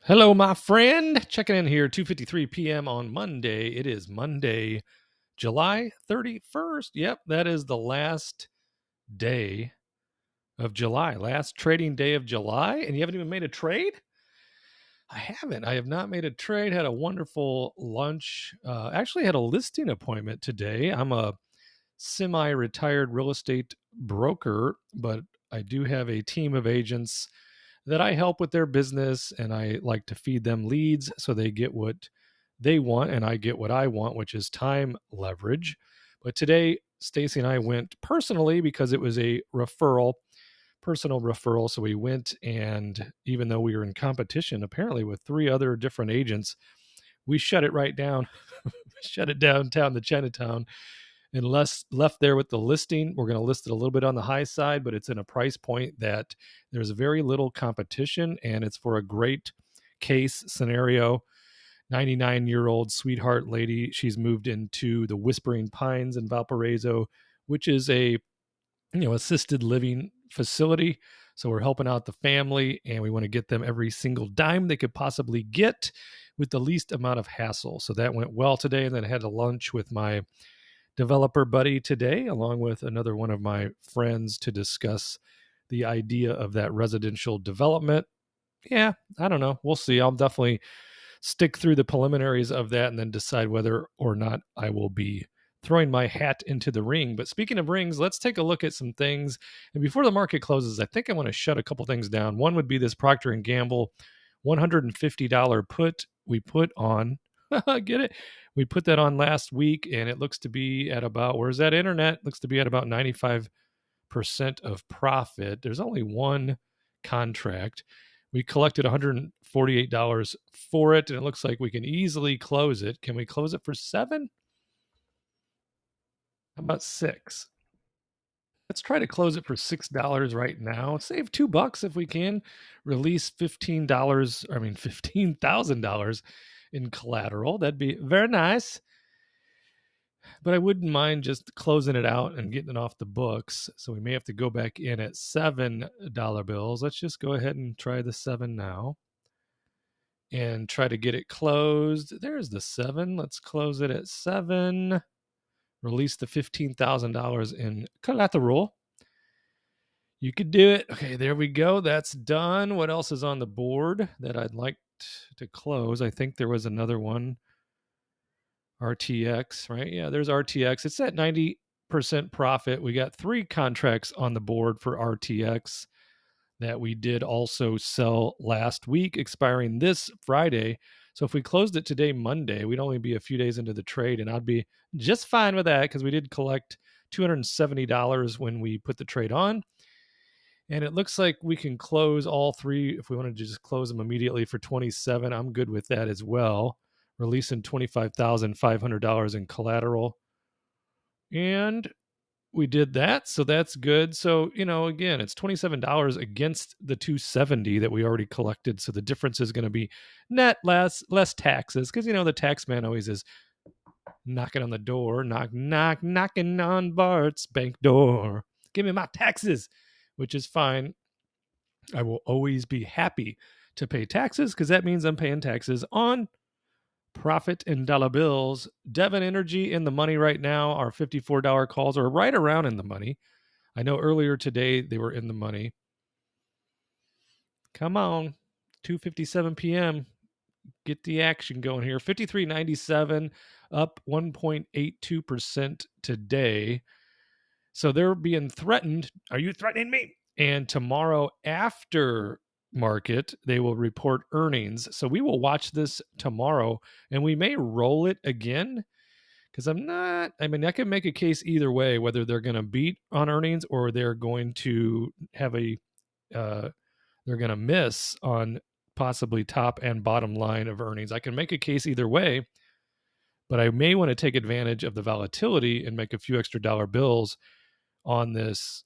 Hello, my friend. Checking in here, 2:53 p.m. on Monday. It is Monday, July 31st. Yep, that is the last day of July, last trading day of July, and you haven't even made a trade? I haven't. I have not made a trade. Had a wonderful lunch. Actually had a listing appointment today. I'm a semi-retired real estate broker, but I do have a team of agents that I help with their business, and I like to feed them leads so they get what they want and I get what I want, which is time leverage. But today, Stacy and I went personally because it was a personal referral. So we went, and even though we were in competition, apparently with three other different agents, we shut it right down, shut it downtown to Chinatown, and left there with the listing. We're going to list it a little bit on the high side, but it's in a price point that there's very little competition, and it's for a great case scenario. 99-year-old sweetheart lady. She's moved into the Whispering Pines in Valparaiso, which is a assisted living facility. So we're helping out the family, and we want to get them every single dime they could possibly get with the least amount of hassle. So that went well today. And then I had a lunch with my developer buddy today, along with another one of my friends, to discuss the idea of that residential development. Yeah, I don't know. We'll see. I'll definitely stick through the preliminaries of that and then decide whether or not I will be throwing my hat into the ring. But speaking of rings, let's take a look at some things. And before the market closes, I think I want to shut a couple things down. One would be this Proctor Gamble $150 put we put on. Get it? We put that on last week, and it looks to be at about, where's that internet? Looks to be at about 95% of profit. There's only one contract. We collected $148 for it, and it looks like we can easily close it. Can we close it for 7? How about 6? Let's try to close it for $6 right now. Save $2 if we can. Release $15,000 in collateral. That'd be very nice. But I wouldn't mind just closing it out and getting it off the books. So we may have to go back in at $7 bills. Let's just go ahead and try the 7 now and try to get it closed. There's the 7. Let's close it at 7. Release the $15,000 in collateral. You could do it. Okay, there we go. That's done. What else is on the board that I'd like to close? I think there was another one. RTX, right? Yeah, there's RTX. It's at 90% profit. We got 3 contracts on the board for RTX that we did also sell last week, expiring this Friday. So if we closed it today, Monday, we'd only be a few days into the trade, and I'd be just fine with that because we did collect $270 when we put the trade on. And it looks like we can close all 3 if we wanted to just close them immediately for 27. I'm good with that as well. Releasing $25,500 in collateral. And we did that, so that's good. So, again, it's $27 against the $270 that we already collected. So the difference is going to be net less taxes, because the tax man always is knocking on the door, knocking on Bart's bank door. Give me my taxes, which is fine. I will always be happy to pay taxes because that means I'm paying taxes on profit in dollar bills. Devon Energy in the money right now. Our $54 calls are right around in the money. I know earlier today they were in the money. Come on, 2:57 p.m. Get the action going here. 53.97, up 1.82% today. So they're being threatened. Are you threatening me? And tomorrow after market, they will report earnings. So we will watch this tomorrow, and we may roll it again because I can make a case either way, whether they're going to beat on earnings or they're going to have they're going to miss on possibly top and bottom line of earnings. I can make a case either way, but I may want to take advantage of the volatility and make a few extra dollar bills on this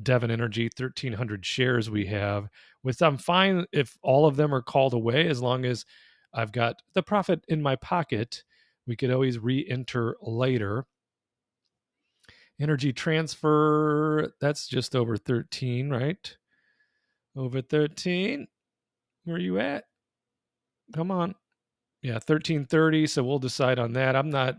Devon Energy 1,300 shares we have, which I'm fine if all of them are called away, as long as I've got the profit in my pocket. We could always re-enter later. Energy Transfer, that's just over 13, right? Over 13. Where are you at? Come on. Yeah, 1330. So we'll decide on that. I'm not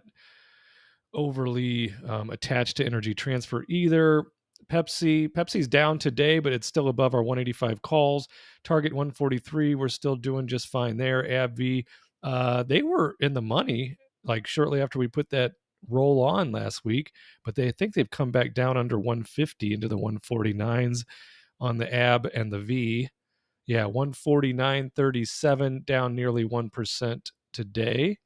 overly attached to Energy Transfer either. Pepsi's down today, but it's still above our 185 calls. Target 143. We're still doing just fine there. AbbVie, they were in the money like shortly after we put that roll on last week, but they think they've come back down under 150 into the 149s on the AB and the V. Yeah, 149.37, down nearly 1% today.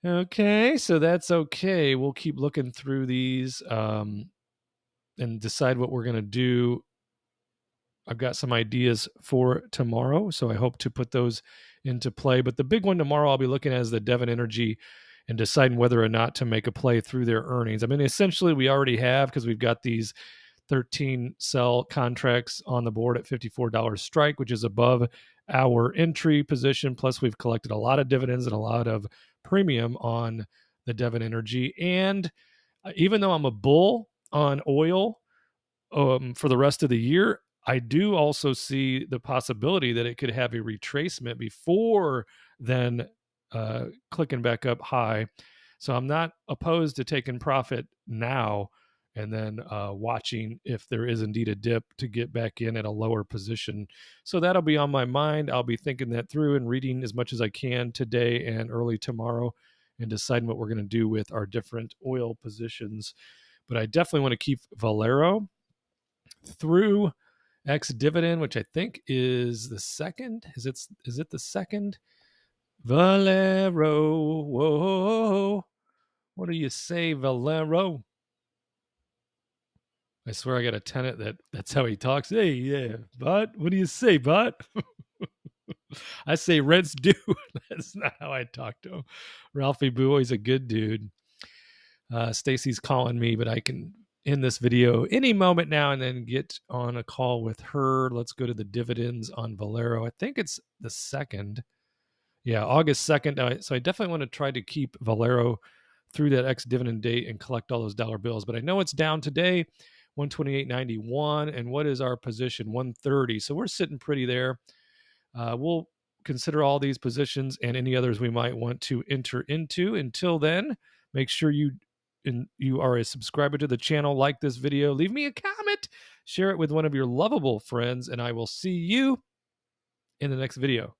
Okay, so that's okay. We'll keep looking through these and decide what we're going to do. I've got some ideas for tomorrow, so I hope to put those into play. But the big one tomorrow I'll be looking at is the Devon Energy and deciding whether or not to make a play through their earnings. I mean, essentially, we already have because we've got these 13 sell contracts on the board at $54 strike, which is above our entry position. Plus, we've collected a lot of dividends and a lot of premium on the Devon Energy. And even though I'm a bull on oil for the rest of the year, I do also see the possibility that it could have a retracement before then clicking back up high. So I'm not opposed to taking profit now and then watching if there is indeed a dip to get back in at a lower position. So that'll be on my mind. I'll be thinking that through and reading as much as I can today and early tomorrow and deciding what we're going to do with our different oil positions. But I definitely want to keep Valero through ex-dividend, which I think is the second. Is it the second? Valero. Whoa. What do you say, Valero? I swear I got a tenant that's how he talks. Hey, yeah, bud. What do you say, bud? I say rent's due. That's not how I talk to him. Ralphie Boo, a good dude. Stacy's calling me, but I can end this video any moment now and then get on a call with her. Let's go to the dividends on Valero. I think it's the 2nd. Yeah, August 2nd. So I definitely want to try to keep Valero through that ex-dividend date and collect all those dollar bills. But I know it's down today, 128.91. And what is our position? 130. So we're sitting pretty there. We'll consider all these positions and any others we might want to enter into. Until then, make sure you are a subscriber to the channel, like this video, leave me a comment, share it with one of your lovable friends, and I will see you in the next video.